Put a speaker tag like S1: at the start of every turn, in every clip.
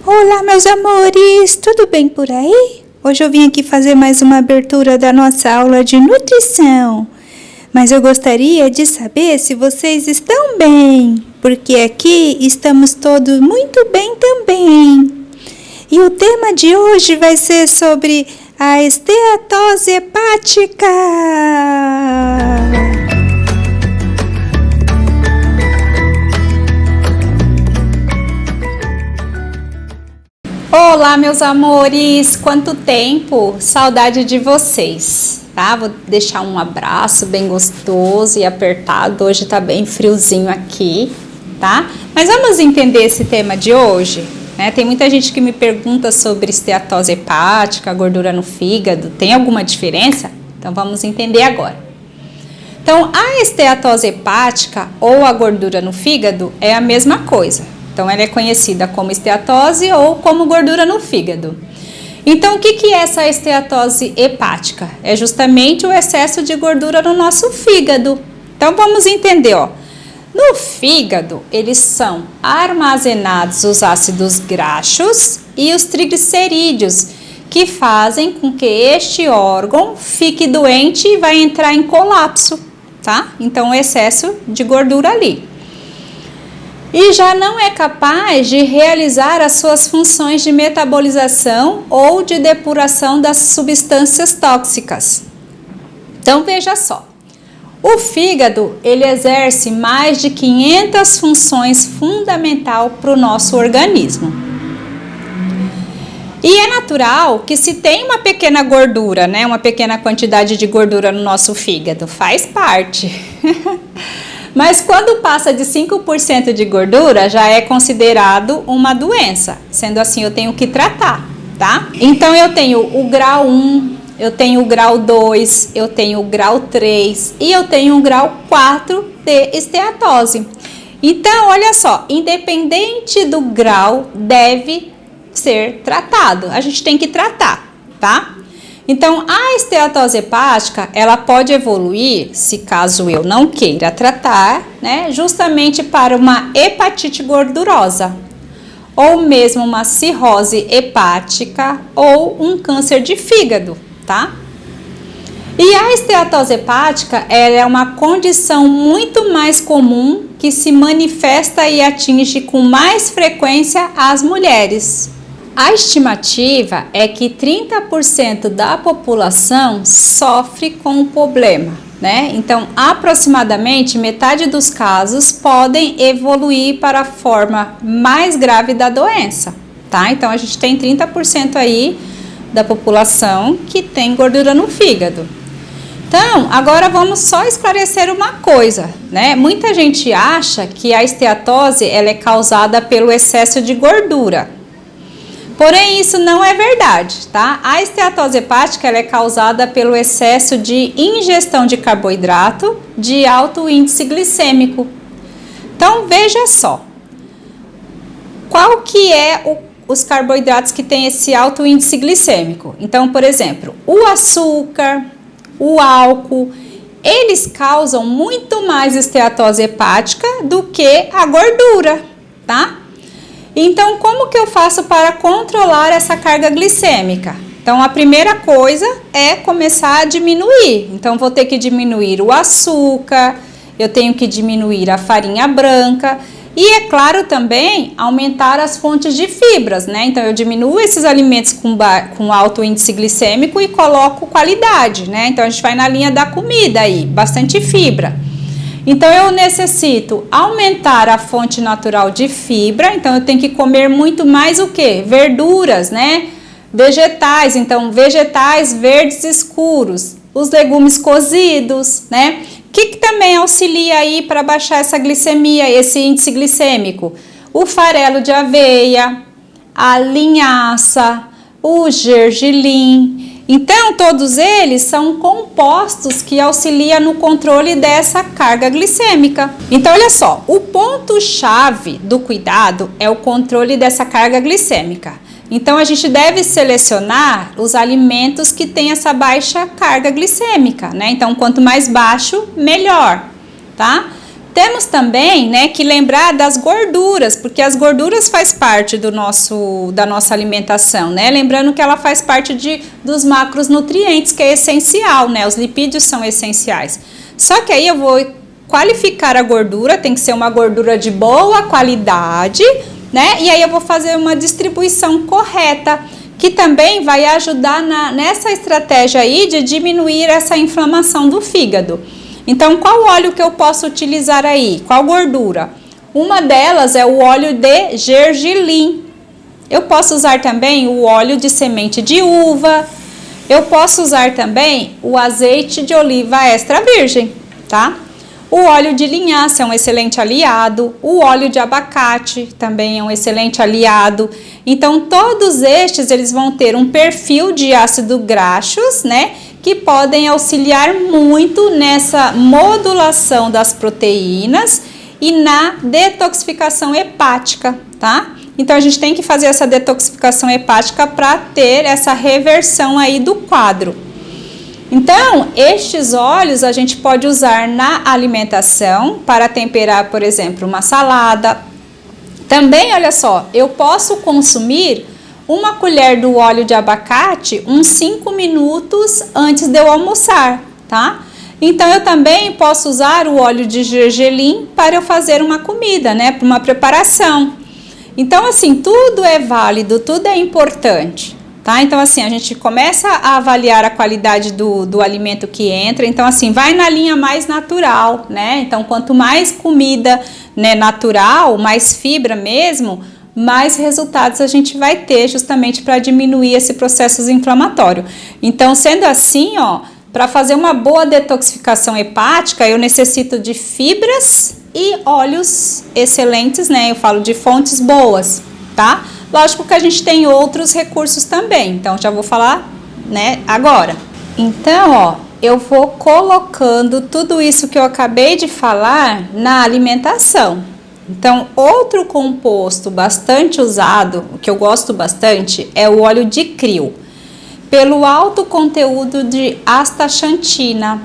S1: Olá, meus amores, tudo bem por aí? Hoje eu vim aqui fazer mais uma abertura da nossa aula de nutrição. Mas eu gostaria de saber se vocês estão bem, porque aqui estamos todos muito bem também. E o tema de hoje vai ser sobre a esteatose hepática. Olá, meus amores, quanto tempo, saudade de vocês, tá? Vou deixar um abraço bem gostoso e apertado, hoje tá bem friozinho aqui, tá? Mas vamos entender esse tema de hoje, né? Tem muita gente que me pergunta sobre esteatose hepática, gordura no fígado, tem alguma diferença? Então vamos entender agora. Então, a esteatose hepática ou a gordura no fígado é a mesma coisa. Então, ela é conhecida como esteatose ou como gordura no fígado. Então, o que é essa esteatose hepática? É justamente o excesso de gordura no nosso fígado. Então, vamos entender, ó. No fígado, eles são armazenados os ácidos graxos e os triglicerídeos, que fazem com que este órgão fique doente e vai entrar em colapso, tá? Então, o excesso de gordura ali. E já não é capaz de realizar as suas funções de metabolização ou de depuração das substâncias tóxicas. Então, veja só, o fígado, ele exerce mais de 500 funções fundamentais para o nosso organismo. E é natural que se tem uma pequena gordura, né, uma pequena quantidade de gordura no nosso fígado, faz parte. Mas quando passa de 5% de gordura, já é considerado uma doença. Sendo assim, eu tenho que tratar, tá? Então, eu tenho o grau 1, eu tenho o grau 2, eu tenho o grau 3 e eu tenho o grau 4 de esteatose. Então, olha só, independente do grau, deve ser tratado. A gente tem que tratar, tá? Então, a esteatose hepática, ela pode evoluir, se caso eu não queira tratar, né, justamente para uma hepatite gordurosa, ou mesmo uma cirrose hepática, ou um câncer de fígado, tá? E a esteatose hepática, ela é uma condição muito mais comum que se manifesta e atinge com mais frequência as mulheres. A estimativa é que 30% da população sofre com o problema, né? Então, aproximadamente metade dos casos podem evoluir para a forma mais grave da doença, tá? Então, a gente tem 30% aí da população que tem gordura no fígado. Então, agora vamos só esclarecer uma coisa, né? Muita gente acha que a esteatose ela é causada pelo excesso de gordura. Porém, isso não é verdade, tá? A esteatose hepática ela é causada pelo excesso de ingestão de carboidrato de alto índice glicêmico. Então, veja só. Qual que é os carboidratos que têm esse alto índice glicêmico? Então, por exemplo, o açúcar, o álcool, eles causam muito mais esteatose hepática do que a gordura, tá? Então, como que eu faço para controlar essa carga glicêmica? Então, a primeira coisa é começar a diminuir. Então, vou ter que diminuir o açúcar, eu tenho que diminuir a farinha branca e, é claro, também aumentar as fontes de fibras, né? Então, eu diminuo esses alimentos com alto índice glicêmico e coloco qualidade, né? Então, a gente vai na linha da comida aí, bastante fibra. Então, eu necessito aumentar a fonte natural de fibra, então eu tenho que comer muito mais o quê? Verduras, né? Vegetais, então vegetais verdes escuros, os legumes cozidos, né? O que também auxilia aí para baixar essa glicemia, esse índice glicêmico? O farelo de aveia, a linhaça, o gergelim. Então, todos eles são compostos que auxiliam no controle dessa carga glicêmica. Então, olha só, o ponto-chave do cuidado é o controle dessa carga glicêmica. Então, a gente deve selecionar os alimentos que têm essa baixa carga glicêmica, né? Então, quanto mais baixo, melhor, tá? Temos também, né, que lembrar das gorduras, porque as gorduras faz parte da nossa alimentação, né? Lembrando que ela faz parte dos macronutrientes, que é essencial, né? Os lipídios são essenciais. Só que aí eu vou qualificar a gordura, tem que ser uma gordura de boa qualidade, né? E aí eu vou fazer uma distribuição correta, que também vai ajudar nessa estratégia aí de diminuir essa inflamação do fígado. Então, qual óleo que eu posso utilizar aí? Qual gordura? Uma delas é o óleo de gergelim. Eu posso usar também o óleo de semente de uva. Eu posso usar também o azeite de oliva extra virgem, tá? O óleo de linhaça é um excelente aliado. O óleo de abacate também é um excelente aliado. Então, todos estes, eles vão ter um perfil de ácido graxos, né? Que podem auxiliar muito nessa modulação das proteínas e na detoxificação hepática, tá? Então, a gente tem que fazer essa detoxificação hepática para ter essa reversão aí do quadro. Então, estes óleos a gente pode usar na alimentação para temperar, por exemplo, uma salada. Também, olha só, eu posso consumir uma colher do óleo de abacate uns 5 minutos antes de eu almoçar, tá? Então, eu também posso usar o óleo de gergelim para eu fazer uma comida, né? Para uma preparação. Então, assim, tudo é válido, tudo é importante, tá? Então, assim, a gente começa a avaliar a qualidade do alimento que entra. Então, assim, vai na linha mais natural, né? Então, quanto mais comida, né, natural, mais fibra mesmo, mais resultados a gente vai ter justamente para diminuir esse processo inflamatório. Então, sendo assim, ó, para fazer uma boa detoxificação hepática, eu necessito de fibras e óleos excelentes, né? Eu falo de fontes boas, tá? Lógico que a gente tem outros recursos também, então já vou falar, né, agora. Então, ó, eu vou colocando tudo isso que eu acabei de falar na alimentação. Então, outro composto bastante usado, que eu gosto bastante, é o óleo de krill, pelo alto conteúdo de astaxantina,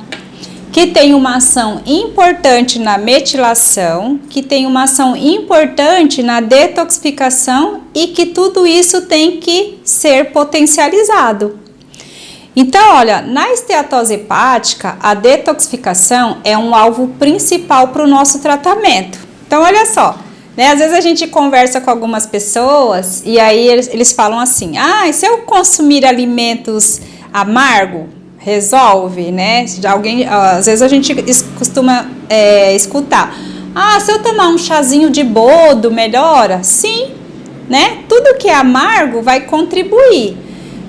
S1: que tem uma ação importante na metilação, que tem uma ação importante na detoxificação e que tudo isso tem que ser potencializado. Então, olha, na esteatose hepática, a detoxificação é um alvo principal para o nosso tratamento. Então, olha só, né? Às vezes a gente conversa com algumas pessoas e aí eles falam assim, se eu consumir alimentos amargos, resolve, né? Às vezes a gente costuma escutar, se eu tomar um chazinho de boldo, melhora? Sim, né? Tudo que é amargo vai contribuir.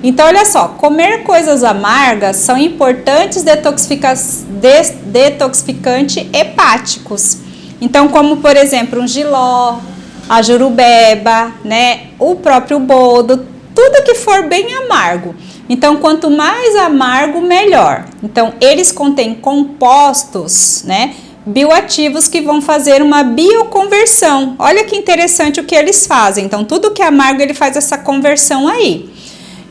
S1: Então, olha só, comer coisas amargas são importantes detoxificantes hepáticos. Então, como por exemplo, um jiló, a jurubeba, né, o próprio boldo, tudo que for bem amargo. Então, quanto mais amargo, melhor. Então, eles contêm compostos, né, bioativos que vão fazer uma bioconversão. Olha que interessante o que eles fazem. Então, tudo que é amargo, ele faz essa conversão aí.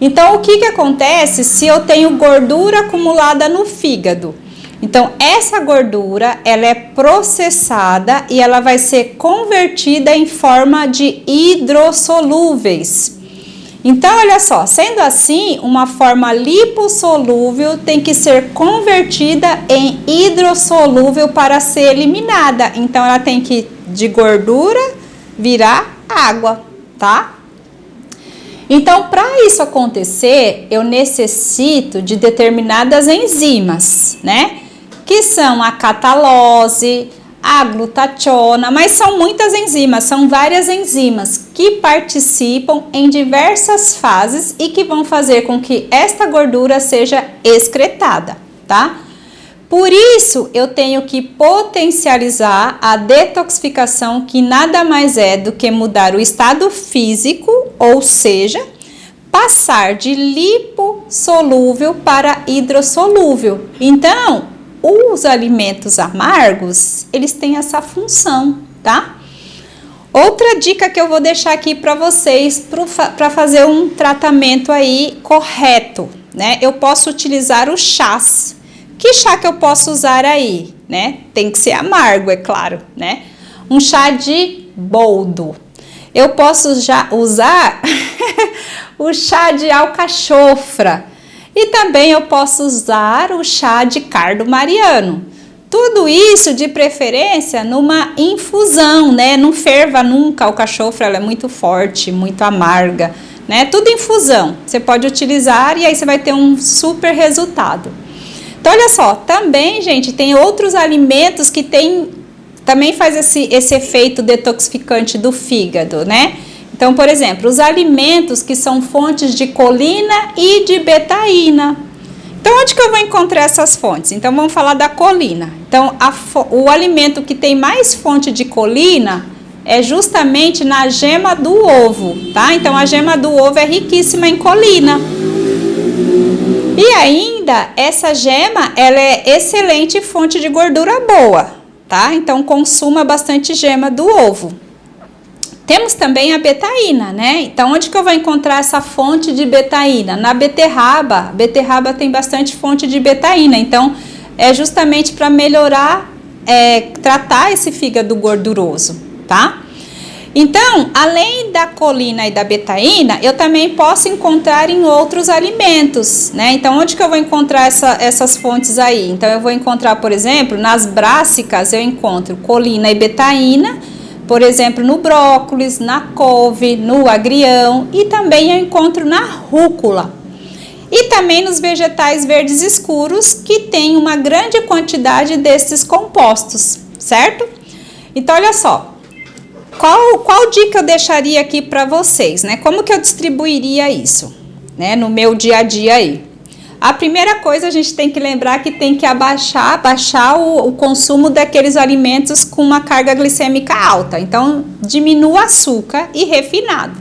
S1: Então, o que acontece se eu tenho gordura acumulada no fígado? Então, essa gordura, ela é processada e ela vai ser convertida em forma de hidrossolúveis. Então, olha só, sendo assim, uma forma lipossolúvel tem que ser convertida em hidrossolúvel para ser eliminada. Então, ela tem que, de gordura, virar água, tá? Então, para isso acontecer, eu necessito de determinadas enzimas, né? Que são a catalose, a glutationa, mas são muitas enzimas, são várias enzimas que participam em diversas fases e que vão fazer com que esta gordura seja excretada, tá? Por isso, eu tenho que potencializar a detoxificação, que nada mais é do que mudar o estado físico, ou seja, passar de lipossolúvel para hidrossolúvel. Então, os alimentos amargos, eles têm essa função, tá? Outra dica que eu vou deixar aqui para vocês para fazer um tratamento aí correto, né? Eu posso utilizar os chás, Que chá que eu posso usar aí, né? Tem que ser amargo, é claro, né? Um chá de boldo. Eu posso já usar o chá de alcachofra. E também eu posso usar o chá de cardo mariano. Tudo isso, de preferência, numa infusão, né? Não ferva nunca a alcachofra, ela é muito forte, muito amarga, né? Tudo infusão. Você pode utilizar e aí você vai ter um super resultado. Então, olha só, também, gente, tem outros alimentos que também faz esse efeito detoxificante do fígado, né? Então, por exemplo, os alimentos que são fontes de colina e de betaína. Então, onde que eu vou encontrar essas fontes? Então, vamos falar da colina. Então, o alimento que tem mais fonte de colina é justamente na gema do ovo, tá? Então, a gema do ovo é riquíssima em colina. E ainda, essa gema, ela é excelente fonte de gordura boa, tá? Então, consuma bastante gema do ovo. Temos também a betaína, né? Então, onde que eu vou encontrar essa fonte de betaína? Na beterraba. A beterraba tem bastante fonte de betaína. Então, é justamente para melhorar, tratar esse fígado gorduroso, tá? Então, além da colina e da betaína, eu também posso encontrar em outros alimentos, né? Então, onde que eu vou encontrar essas fontes aí? Então, eu vou encontrar, por exemplo, nas brássicas eu encontro colina e betaína, por exemplo, no brócolis, na couve, no agrião e também eu encontro na rúcula. E também nos vegetais verdes escuros, que tem uma grande quantidade desses compostos, certo? Então, olha só, qual dica eu deixaria aqui para vocês, né? Como que eu distribuiria isso, né, no meu dia a dia aí? A primeira coisa, a gente tem que lembrar que tem que baixar o consumo daqueles alimentos com uma carga glicêmica alta. Então, diminua açúcar e refinado.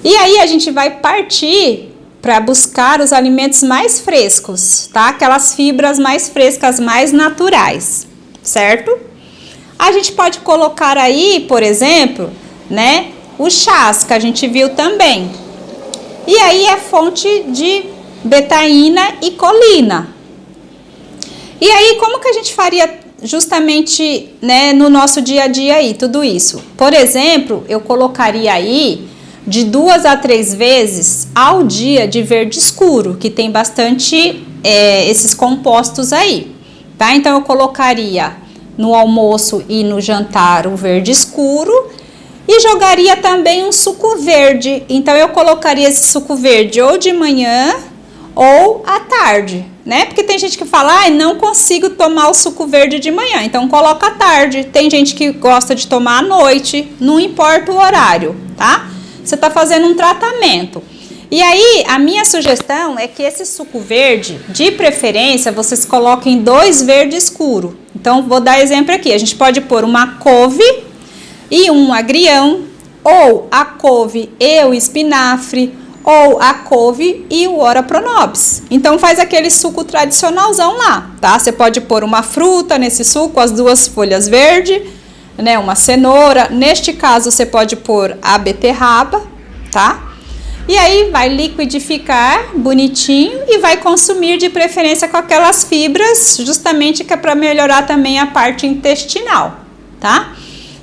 S1: E aí, a gente vai partir para buscar os alimentos mais frescos, tá? Aquelas fibras mais frescas, mais naturais, certo? A gente pode colocar aí, por exemplo, né, os chás, que a gente viu também. E aí, é fonte de betaína e colina. E aí, como que a gente faria justamente, né, no nosso dia a dia aí, tudo isso? Por exemplo, eu colocaria aí de 2 a 3 vezes ao dia de verde escuro, que tem bastante esses compostos aí, tá? Então, eu colocaria no almoço e no jantar o verde escuro e jogaria também um suco verde. Então, eu colocaria esse suco verde ou de manhã ou à tarde, né? Porque tem gente que fala, não consigo tomar o suco verde de manhã, então coloca à tarde. Tem gente que gosta de tomar à noite, não importa o horário, tá? Você tá fazendo um tratamento. E aí, a minha sugestão é que esse suco verde, de preferência, vocês coloquem 2 verde escuro. Então, vou dar exemplo aqui. A gente pode pôr uma couve e um agrião, ou a couve e o espinafre, ou a couve e o ora pronobis. Então, faz aquele suco tradicionalzão lá, tá? Você pode pôr uma fruta nesse suco, as 2 folhas verdes, né? Uma cenoura. Neste caso, você pode pôr a beterraba, tá? E aí, vai liquidificar bonitinho e vai consumir de preferência com aquelas fibras, justamente que é para melhorar também a parte intestinal, tá?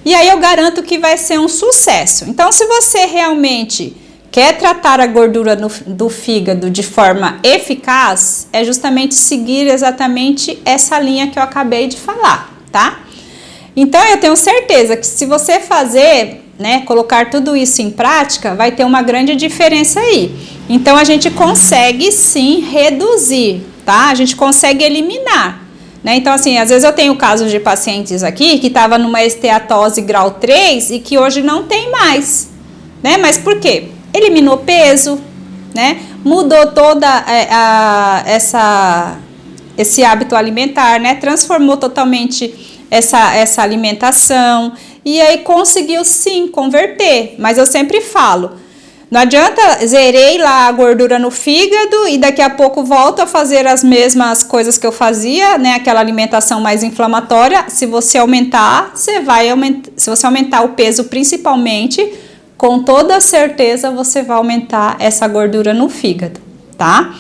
S1: E aí, eu garanto que vai ser um sucesso. Então, se você realmente quer tratar a gordura do fígado de forma eficaz, é justamente seguir exatamente essa linha que eu acabei de falar, tá? Então, eu tenho certeza que se você fazer, né, colocar tudo isso em prática, vai ter uma grande diferença aí. Então, a gente consegue sim reduzir, tá? A gente consegue eliminar, né? Então, assim, às vezes eu tenho casos de pacientes aqui que estava numa esteatose grau 3 e que hoje não tem mais, né? Mas por quê? Eliminou peso, né? Mudou toda esse hábito alimentar, né? Transformou totalmente essa alimentação e aí conseguiu sim converter. Mas eu sempre falo, não adianta zerei lá a gordura no fígado e daqui a pouco volto a fazer as mesmas coisas que eu fazia, né? Aquela alimentação mais inflamatória. Se você aumentar, se você aumentar o peso principalmente, com toda certeza você vai aumentar essa gordura no fígado, tá?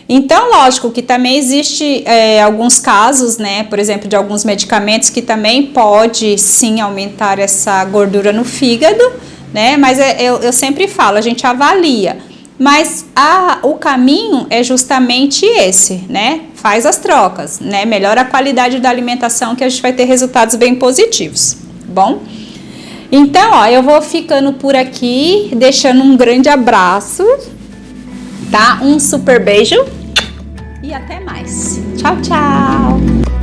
S1: Então, lógico que também existe alguns casos, né, por exemplo, de alguns medicamentos que também pode sim aumentar essa gordura no fígado, né, mas eu sempre falo, a gente avalia, mas o caminho é justamente esse, né, faz as trocas, né, melhora a qualidade da alimentação que a gente vai ter resultados bem positivos, bom? Então, ó, eu vou ficando por aqui, deixando um grande abraço, tá? Um super beijo e até mais. Tchau, tchau!